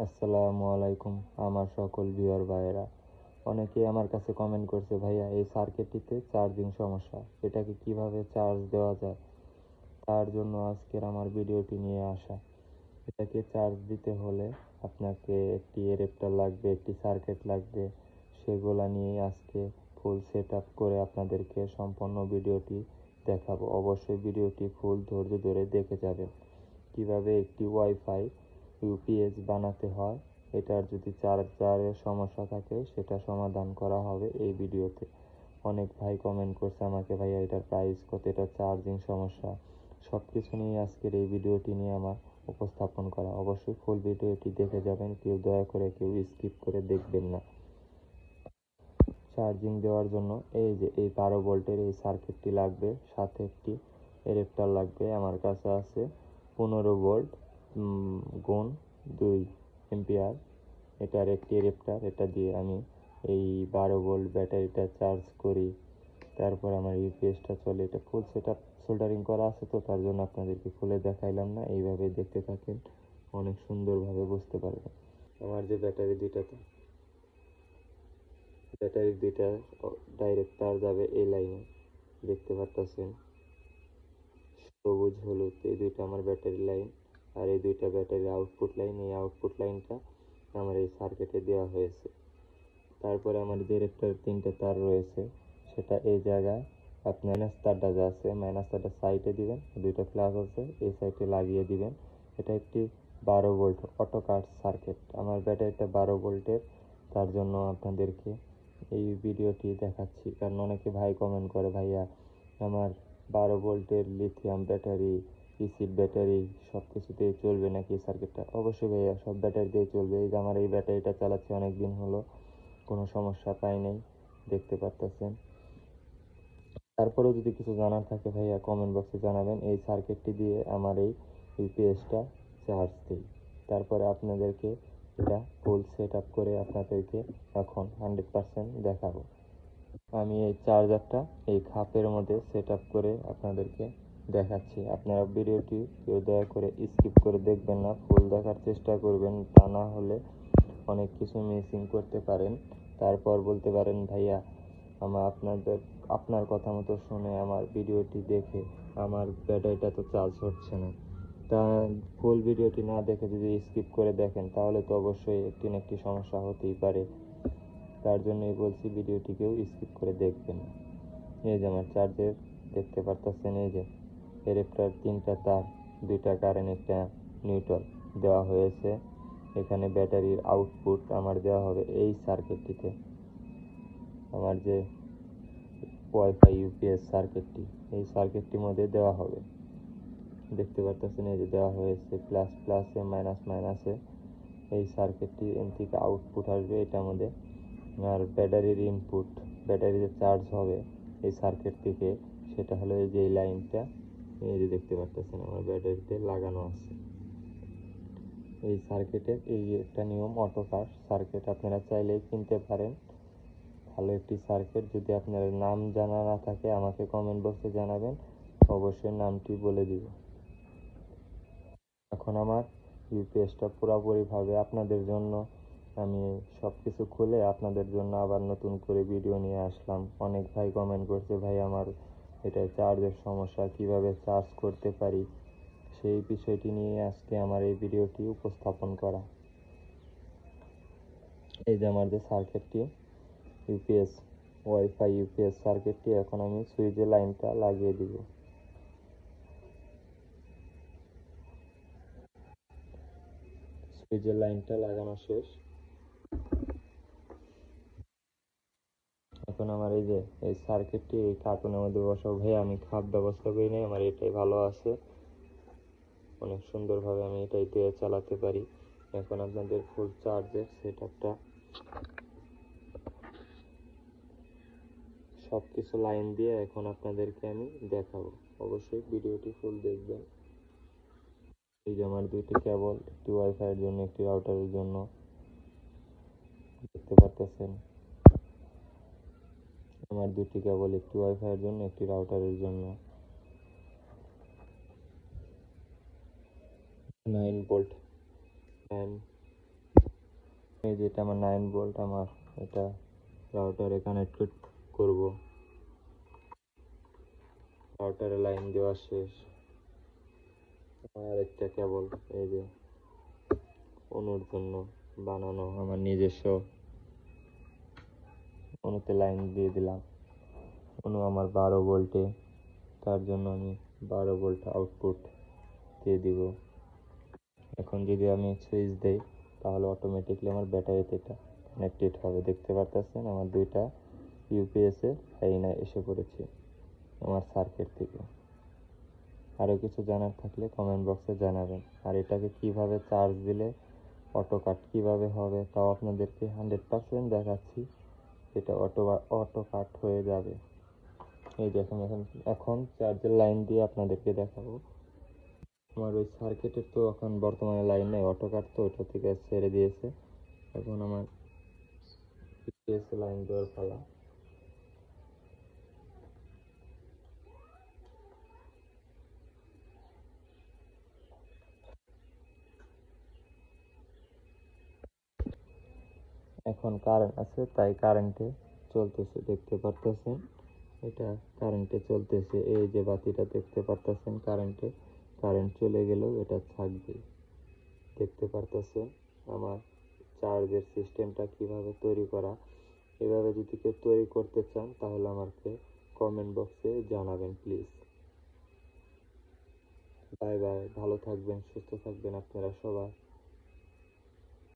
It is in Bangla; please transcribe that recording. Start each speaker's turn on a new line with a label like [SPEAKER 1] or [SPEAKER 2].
[SPEAKER 1] আসসালামু আলাইকুম আমার সকল ভিউয়ার ভাইয়েরা। অনেকেই আমার কাছে কমেন্ট করছে, ভাইয়া এই সার্কিটটিতে চার্জিং সমস্যা, এটাকে কিভাবে চার্জ দেওয়া যায়। তার জন্য আজকের আমার ভিডিওটি নিয়ে আসা। এটাকে চার্জ দিতে হলে আপনাকে একটি অ্যাডাপ্টার লাগবে, একটি সার্কিট লাগবে। সেগুলা নিয়ে আজকে ফুল সেট আপ করে আপনাদেরকে সম্পূর্ণ ভিডিওটি দেখাবো। অবশ্যই ভিডিওটি ফুল ধৈর্য ধরে দেখে যাবেন কিভাবে একটি ওয়াইফাই ইউপিএস বানাতে হয়। এটার যদি চার্জারের সমস্যা থাকে সেটা সমাধান করা হবে এই ভিডিওতে। অনেক ভাই কমেন্ট করছে আমাকে, ভাইয়া এটার প্রাইস কত, এটা চার্জিং সমস্যা, সব কিছু নিয়ে আজকের এই ভিডিওটি নিয়ে আমার উপস্থাপন করা। অবশ্যই ফুল ভিডিওটি দেখে যাবেন, কেউ দয়া করে কেউ স্কিপ করে দেখবেন না। চার্জিং দেওয়ার জন্য এই 12 ভোল্টের এই সার্কিটটি লাগবে, সাথে একটি অ্যাডাপ্টার লাগবে। আমার কাছে আছে 15 ভোল্ট গুণ 2 এম্পিয়ার এটার একটি অ্যাডাপ্টার। এটা দিয়ে আমি এই 12 ভোল্ট ব্যাটারিটা চার্জ করি। তারপর আমার ইউপিএসটা চলে। এটা ফুল সেট আপ সোল্ডারিং করা আছে, তো তার জন্য আপনাদেরকে খুলে দেখাইলাম না। এইভাবে দেখতে থাকেন, অনেক সুন্দরভাবে বুঝতে পারবেন। আমার যে ব্যাটারি দুইটা ডাইরেক্ট তার যাবে এই লাইনে, দেখতে পারতেছেন সবুজ হলুদ, এই দুইটা আমার ব্যাটারি লাইন। আর এই দুইটা ব্যাটারি আউটপুট লাইন। এই আউটপুট লাইনটা আমার এই সার্কিটে দেওয়া হয়েছে। তারপরে আমার ডিরেক্টর 3টে তার রয়েছে, সেটা এই জায়গায় আপনার মাইনাস তারটা যা আছে, মাইনাস তারটা সাইডে দিবেন, দুইটা প্লাস আছে এই সাইডে লাগিয়ে দিবেন। এটা একটি 12 ভোল্ট অটো কাট সার্কিট। আমার ব্যাটারিটা 12 ভোল্টের, তার জন্য আপনাদেরকে এই ভিডিওটি দেখাচ্ছি। কারণ অনেকে ভাই কমেন্ট করে, ভাইয়া আমার 12 ভোল্টের লিথিয়াম ব্যাটারি, ইসিড ব্যাটারি সব কিছুতেই চলবে নাকি সার্কিটটা। অবশ্যই ভাইয়া, সব ব্যাটারি দিয়ে চলবে। এই যে আমার এই ব্যাটারিটা চালাচ্ছি অনেক দিন হলো, কোনো সমস্যা পাই নাই, দেখতে পারতেছেন। তারপরেও যদি কিছু জানার থাকে ভাইয়া কমেন্ট বক্সে জানাবেন। এই সার্কিটটি দিয়ে আমার এই ইউপিএসটা চার্জ দিই। তারপরে আপনাদেরকে এটা ফুল সেট আপ করে আপনাদেরকে এখন 100% দেখাবো। আমি এই চার্জারটা এই খাপের মধ্যে সেট আপ করে আপনাদেরকে দেখাচ্ছি। আপনারা ভিডিওটি কেউ দয়া করে স্কিপ করে দেখবেন না, ফুল দেখার চেষ্টা করবেন। তা না হলে অনেক কিছু মিসিং করতে পারেন। তারপর বলতে পারেন, ভাইয়া আপনার কথা মতো শুনে আমার ভিডিওটি দেখে আমার ব্যাটারিটা তো চার্জ হচ্ছে না। তা ফুল ভিডিওটি না দেখে যদি স্কিপ করে দেখেন তাহলে তো অবশ্যই একটি না একটি সমস্যা হতেই পারে। তার জন্যই বলছি ভিডিওটিকেও স্কিপ করে দেখবেন। এই যে আমার চার্জের দেখতে পারতেছেন, এই যে অ্যাডাপ্টার 3টা তার, 2টা কারেন্ট, একটা নিউট্রাল দেওয়া হয়েছে। এখানে ব্যাটারির আউটপুট আমার দেওয়া হবে এই সার্কিটটিতে। আমার যে ওয়াইফাই ইউপিএস সার্কিটটি, এই সার্কিটটির মধ্যে দেওয়া হবে। দেখতে পারতেছেন এই যে দেওয়া হয়েছে প্লাস প্লাসে, মাইনাস মাইনাসে। এই সার্কিটটি থেকে আউটপুট আসবে এটার মধ্যে। আর ব্যাটারির ইনপুট, ব্যাটারিতে চার্জ হবে এই সার্কিট থেকে, সেটা হলো এই যে এই লাইনটা, এই যে দেখতে পারতেছেন আমার ব্যাটারিতে লাগানো আছে। এই সার্কিটের এই একটা নিয়ম, অটো কাট সার্কিট আপনারা চাইলেই কিনতে পারেন। ভালো একটি সার্কিট। যদি আপনার নাম জানা না থাকে আমাকে কমেন্ট বক্সে জানাবেন, অবশ্যই নামটি বলে দিব। এখন আমার ইউপিএসটা পুরোপুরিভাবে আপনাদের জন্য আমি সব কিছু খুলে আপনাদের জন্য আবার নতুন করে ভিডিও নিয়ে আসলাম। অনেক ভাই কমেন্ট করছে, ভাই আমার এটা চার্জের সমস্যা, কিভাবে চার্জ করতে পারি, সেই বিষয়টি নিয়ে আজকে আমার এই ভিডিওটি উপস্থাপন করা। এই যে আমার যে সার্কিটটি ইউপিএস, ওয়াইফাই ইউপিএস সার্কিটটি, এখন আমি সুইচের লাইনটা লাগিয়ে দিব। সুইচের লাইনটা লাগানো শেষ। এখন আমার এই যে এই সার্কিটটি এই কার্টুনের মধ্যে বসাবো। ভাই আমি খাপ ব্যবস্থা করি নাই, আমার এটাই ভালো আছে, অনেক সুন্দরভাবে আমি এটাই দিয়ে চালাতে পারি। এখন আপনাদের ফুল চার্জের সেট আপটা সব কিছু লাইন দিয়ে এখন আপনাদেরকে আমি দেখাবো। অবশ্যই ভিডিওটি ফুল দেখবেন। এই যে আমার 2টি কেবল, একটি ওয়াইফাই এর জন্য, একটি রাউটারের জন্য, দেখতে পারতেছেন আমার 2টি কেবল, একটি ওয়াইফাই এর জন্য, একটি রাউটারের জন্য। 9 ভোল্ট, 9 এই যে এটা আমার 9 ভোল্ট, আমার এটা রাউটারে কানেক্ট করব। রাউটারে লাইন দেওয়া শেষ। আর একটা কেবল এই যে অনুর জন্য বানানো আমার নিজস্ব অনুতে লাইন দিয়ে দিলাম। অনু আমার 12 ভোল্টে, তার জন্য আমি 12 ভোল্ট আউটপুট দিয়ে দিব। এখন যদি আমি সুইচ দেই তাহলে অটোমেটিকলি আমার ব্যাটারিতে এটা কানেক্টেড হবে। দেখতে পারতেছেন আমার দুইটা ইউপিএসে লাইন এসে পড়েছে আমার সার্কিট থেকে। আরও কিছু জানার থাকলে কমেন্ট বক্সে জানাবেন। আর এটাকে কিভাবে চার্জ দিলে অটো কাট কীভাবে হবে তাও আপনাদেরকে 100% দেখাচ্ছি। এটা অটো কাট হয়ে যাবে। এই দেখুন এখন চার্জের লাইন দিয়ে আপনাদেরকে দেখাবো। আমার ওই সার্কিটের তো এখন বর্তমানে লাইন নেই, অটো কাট তো ওইটা থেকে ছেড়ে দিয়েছে। এখন আমার ইউপিএসে লাইন দেওয়ার পালা। এখন কারেন্ট আছে তাই কারেন্টে চলতেছে, দেখতে পারতেছেন এটা কারেন্টে চলতেছে। এই যে বাতিটা দেখতে পারতেছেন কারেন্ট চলে গেলেও এটা থাকবে। দেখতে পারতেছেন আমার চার্জের সিস্টেমটা কিভাবে তৈরি করা। এভাবে যদি কেউ তৈরি করতে চান তাহলে আমাকে কমেন্ট বক্সে জানাবেন প্লিজ। বাই বাই, ভালো থাকবেন, সুস্থ থাকবেন আপনারা সবাই।